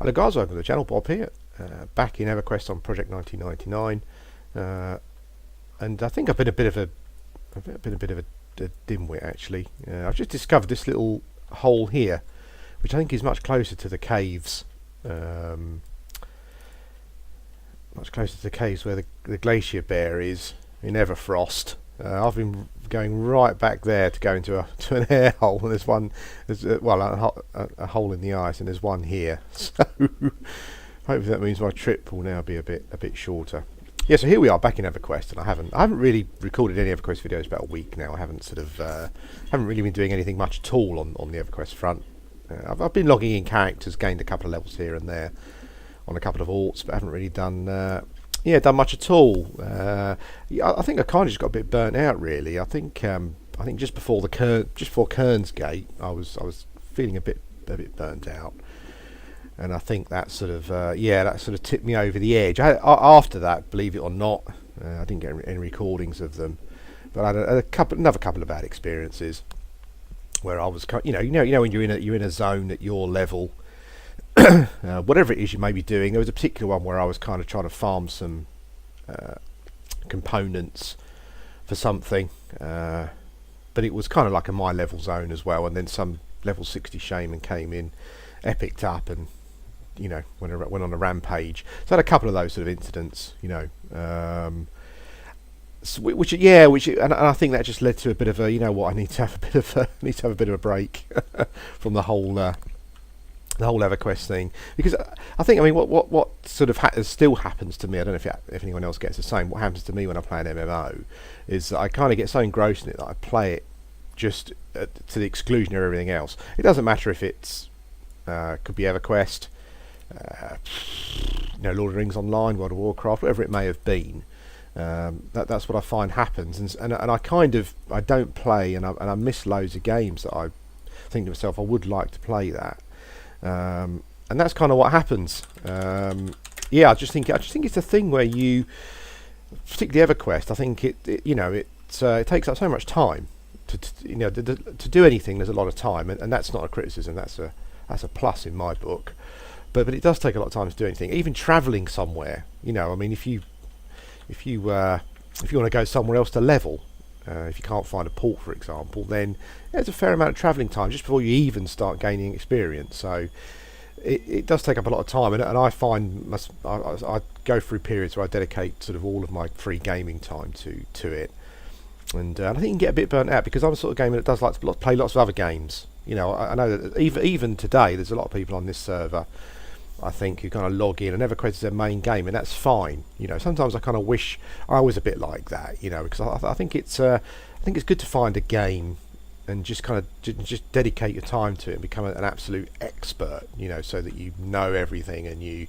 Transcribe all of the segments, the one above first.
Hello guys, welcome to the channel. Bob here, back in Everquest on Project 1999, and I think I've been a bit of a dimwit actually. I've just discovered this little hole here, which I think is much closer to the caves, where the Glacier bear is in Everfrost. I've been going right back there to go into an air hole, and there's a hole in the ice, and there's one here. So hopefully that means my trip will now be a bit shorter. Yeah, so here we are back in Everquest, and I haven't really recorded any Everquest videos about a week now. I haven't really been doing anything much at all on the Everquest front. I've been logging in characters, gained a couple of levels here and there on a couple of alts, but haven't really done much at all. I think I kind of just got a bit burnt out, really. I think just before Kern's Gate, I was feeling a bit burnt out, and I think that sort of tipped me over the edge. After that, believe it or not, I didn't get any recordings of them, but I had another couple of bad experiences where I was, you know when you're in a zone at your level. Whatever it is you may be doing. There was a particular one where I was kind of trying to farm some components for something, but it was kind of like a my level zone as well, and then some level 60 shaman came in, epicked up, and went on a rampage. So I had a couple of those sort of incidents, and I think that just led to a bit of a, I need to have a bit of a break from the whole Everquest thing, because I think what sort of still happens to me, I don't know if anyone else gets the same. What happens to me when I play an MMO is that I kind of get so engrossed in it that I play it just to the exclusion of everything else. It doesn't matter if it's could be Everquest, Lord of the Rings Online, World of Warcraft, whatever it may have been. That's what I find happens, and I don't play, and I miss loads of games that I think to myself I would like to play that. And that's kind of what happens. I just think it's a thing where you, particularly EverQuest, I think it takes up so much time to do anything. There's a lot of time, and that's not a criticism. That's a plus in my book. But it does take a lot of time to do anything. Even travelling somewhere. If you want to go somewhere else to level. If you can't find a port, for example, then there's a fair amount of travelling time just before you even start gaining experience. So it does take up a lot of time, and I find I go through periods where I dedicate sort of all of my free gaming time to it, and I think you can get a bit burnt out, because I'm the sort of gamer that does like to play lots of other games. I know that even today there's a lot of people on this server, I think, who kind of log in and EverQuest is their main game, and that's fine. Sometimes I kind of wish I was a bit like that, because I think it's good to find a game and just kind of just dedicate your time to it and become an absolute expert, so that you know everything, and you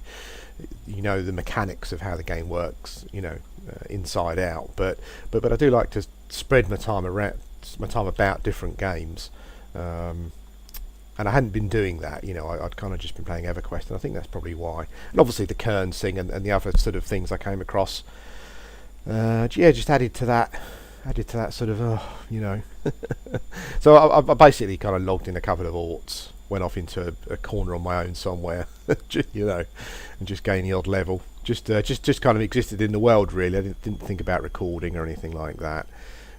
know the mechanics of how the game works, inside out. But I do like to spread my time about different games. And I hadn't been doing that, I'd kind of just been playing EverQuest, and I think that's probably why. And obviously the Kern thing and the other sort of things I came across, just added to that sort of, So I basically kind of logged in a couple of alts, went off into a corner on my own somewhere, and just gained the odd level. Just kind of existed in the world, really. I didn't think about recording or anything like that.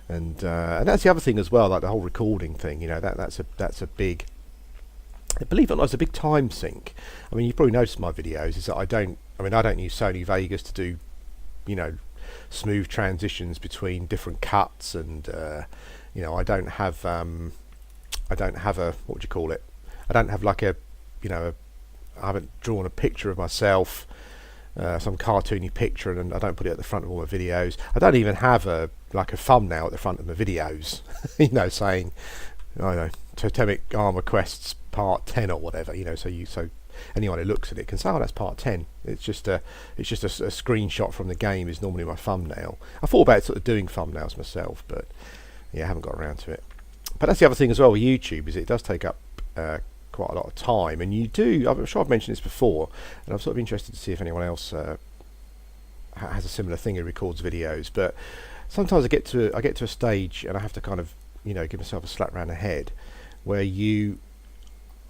And that's the other thing as well, like the whole recording thing. That's a big. Believe it or not, it's a big time sink. You've probably noticed my videos is that I don't use Sony Vegas to do, smooth transitions between different cuts, and I don't have a, what would you call it? I don't have like I haven't drawn a picture of myself, some cartoony picture, and I don't put it at the front of all my videos. I don't even have a thumbnail at the front of my videos, saying, I don't know, Totemic Armour quests part 10 or whatever, so anyone who looks at it can say, oh, that's part 10. It's just a screenshot from the game is normally my thumbnail. I thought about sort of doing thumbnails myself, but I haven't got around to it. But that's the other thing as well with YouTube, is it does take up quite a lot of time, and I'm sure I've mentioned this before, and I'm sort of interested to see if anyone else has a similar thing who records videos. But sometimes I get to a stage and I have to kind of give myself a slap round the head, where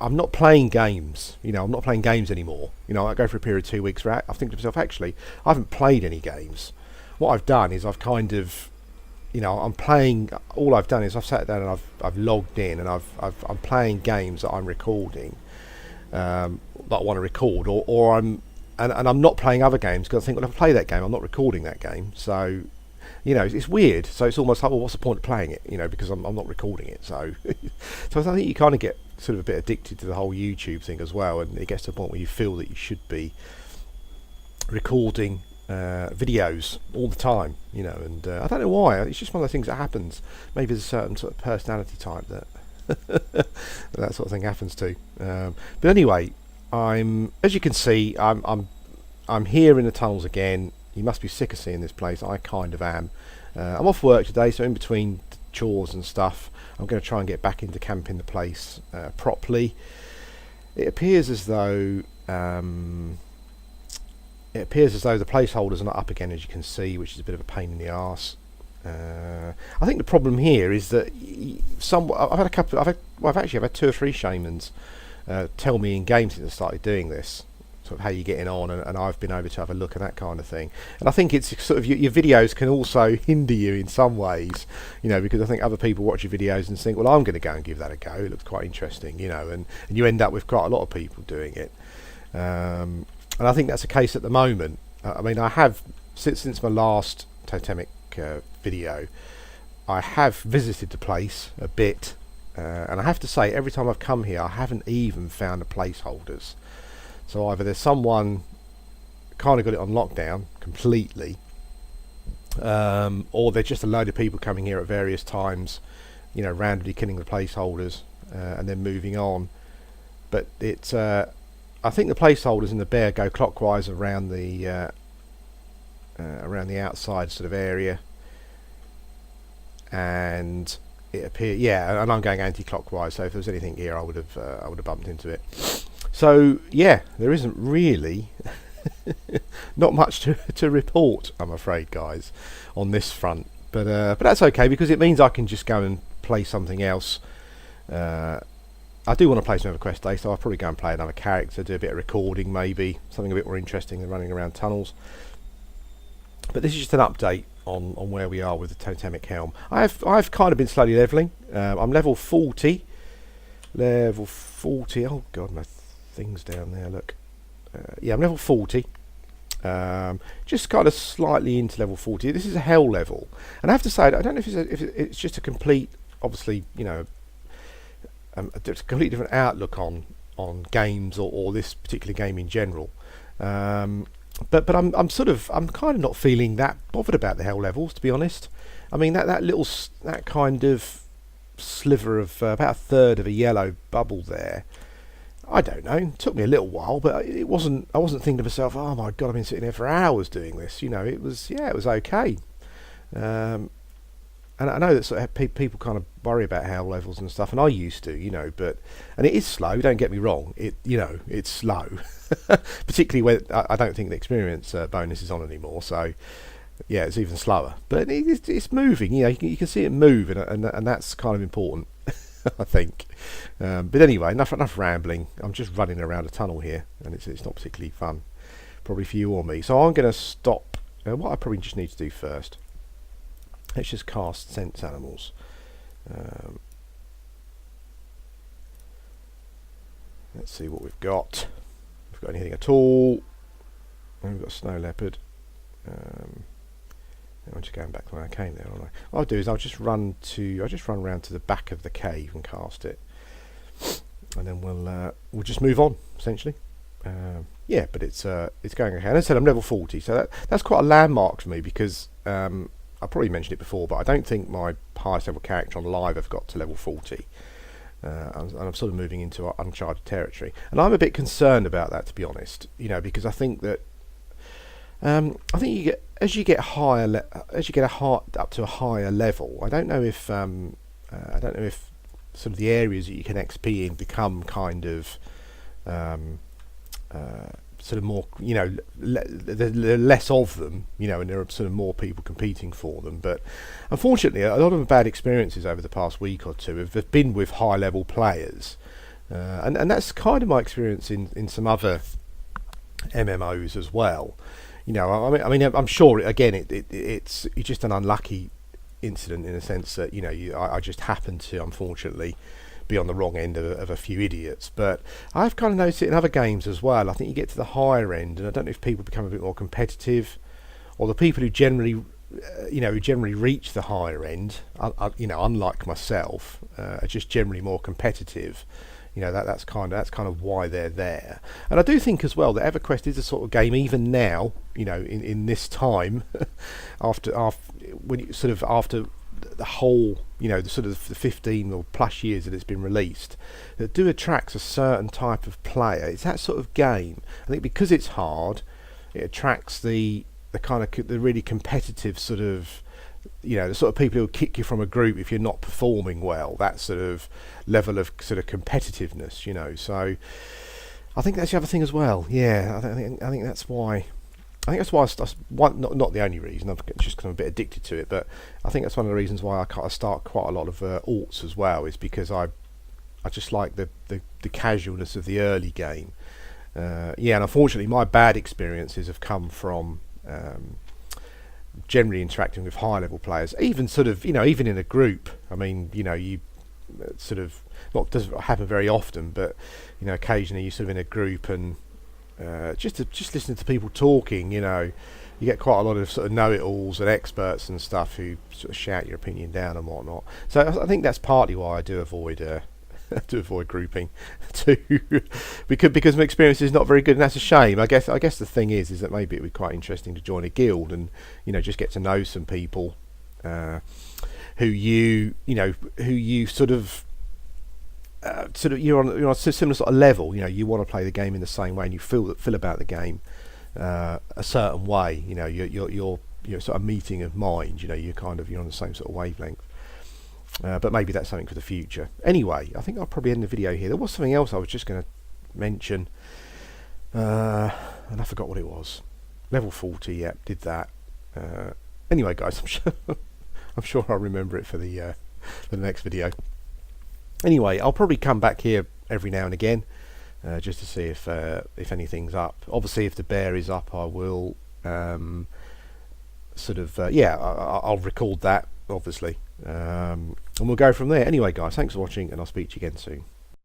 I'm not playing games. I'm not playing games anymore. I go for a period of 2 weeks where I think to myself, actually, I haven't played any games. What I've done is I've kind of, I'm playing. All I've done is I've sat down and I've logged in and I'm playing games that I'm recording, that I want to record, or and I'm not playing other games because I think, well, if I play that game, I'm not recording that game. So, it's weird. So it's almost like, well, what's the point of playing it? Because I'm not recording it. So, so I think you kind of get sort of a bit addicted to the whole YouTube thing as well, and it gets to a point where you feel that you should be recording videos all the time, and I don't know why. It's just one of the things that happens. Maybe there's a certain sort of personality type that that sort of thing happens to. But anyway, as you can see, I'm here in the tunnels again. You must be sick of seeing this place. I kind of am. I'm off work today, so in between chores and stuff, I'm going to try and get back into camping the place properly. It appears as though the placeholders are not up again, as you can see, which is a bit of a pain in the arse. I think the problem here is that I've actually had 2 or 3 shamans tell me in game since I started doing this, sort of how you're getting on, and I've been over to have a look and that kind of thing. And I think it's sort of your videos can also hinder you in some ways, because I think other people watch your videos and think, well, I'm going to go and give that a go. It looks quite interesting, and you end up with quite a lot of people doing it. And I think that's the case at the moment. I mean, I have since my last Totemic video, I have visited the place a bit, and I have to say, every time I've come here, I haven't even found the placeholders. So either there's someone kind of got it on lockdown completely, or there's just a load of people coming here at various times, randomly killing the placeholders and then moving on. But it's I think the placeholders in the bear go clockwise around the outside sort of area, and it appears, and I'm going anti-clockwise. So if there was anything here, I would have bumped into it. So yeah, there isn't really not much to report, I'm afraid, guys, on this front. But that's okay, because it means I can just go and play something else. I do want to play some Everquest Day, so I'll probably go and play another character, do a bit of recording, maybe something a bit more interesting than running around tunnels. But this is just an update on where we are with the Totemic Helm. I've kind of been slowly leveling. I'm level 40. Level 40. Oh god, my thing's down there. Look. Yeah, I'm level 40. Just kind of slightly into level 40. This is a hell level, and I have to say, I don't know if it's just a complete, obviously, there's a completely different outlook on games or this particular game in general. But I'm kind of not feeling that bothered about the hell levels, to be honest. I mean, that kind of sliver of about a third of a yellow bubble there, I don't know, it took me a little while, but I wasn't thinking to myself, oh my god, I've been sitting here for hours doing this. It was okay. And I know that sort of people kind of worry about hell levels and stuff, and I used to, and it is slow, don't get me wrong, it's slow. Particularly when I don't think the experience bonus is on anymore, so yeah, it's even slower. But it's moving, you can see it move, and that's kind of important, I think. But anyway, enough rambling. I'm just running around a tunnel here, and it's not particularly fun, probably for you or me. So I'm going to stop. What I probably just need to do first, let's just cast Sense Animals. Let's see what we've got. If we've got anything at all. We've got a snow leopard. I'm just going back to where I came there, aren't I? What I'll do is I'll just run around to the back of the cave and cast it, and then we'll just move on, essentially. Yeah, but it's going okay. And as I said, I'm level 40, so that's quite a landmark for me, because I probably mentioned it before, but I don't think my highest level character on live have got to level 40. And I'm sort of moving into uncharted territory, and I'm a bit concerned about that, to be honest. Because I think that you get as you get up to a higher level. I don't know if sort of the areas that you can XP in become kind of sort of more, there are less of them, and there are sort of more people competing for them. But unfortunately, a lot of bad experiences over the past week or two have been with high level players And that's kind of my experience in some other MMOs as well. I'm sure it's just an unlucky incident in a sense that I just happened to unfortunately be on the wrong end of a few idiots. But I've kind of noticed it in other games as well. I think you get to the higher end, and I don't know if people become a bit more competitive, or the people who generally reach the higher end, unlike myself, are just generally more competitive. That's kind of why they're there. And I do think as well that Everquest is a sort of game even now, in this time, after the whole, the sort of the 15 or plus years that it's been released, that do attracts a certain type of player. It's that sort of game. I think because it's hard, it attracts the kind of the really competitive sort of, the sort of people who will kick you from a group if you're not performing well. That sort of level of sort of competitiveness, So I think that's the other thing as well. Yeah, I think that's why. I think that's why not the only reason. I've just kind of a bit addicted to it, but I think that's one of the reasons why I start quite a lot of alts as well. Is because I just like the casualness of the early game. And unfortunately, my bad experiences have come from generally interacting with high level players, even sort of even in a group. I mean, you sort of, not doesn't happen very often, but occasionally you're sort of in a group and just listening to people talking, you get quite a lot of sort of know-it-alls and experts and stuff who sort of shout your opinion down and whatnot. So I think that's partly why I do avoid grouping too, because my experience is not very good, and that's a shame. I guess the thing is that maybe it would be quite interesting to join a guild and just get to know some people who you sort of you're on a similar sort of level. You want to play the game in the same way, and you feel about the game a certain way. You're sort of meeting of mind. You're on the same sort of wavelength. But maybe that's something for the future. Anyway, I think I'll probably end the video here. There was something else I was just going to mention, and I forgot what it was. Level 40, yep, did that. Anyway, guys, I'm sure I'll remember it for the next video. Anyway, I'll probably come back here every now and again, just to see if anything's up. Obviously, if the bear is up, I will I'll record that, obviously. And we'll go from there. Anyway, guys, thanks for watching, and I'll speak to you again soon.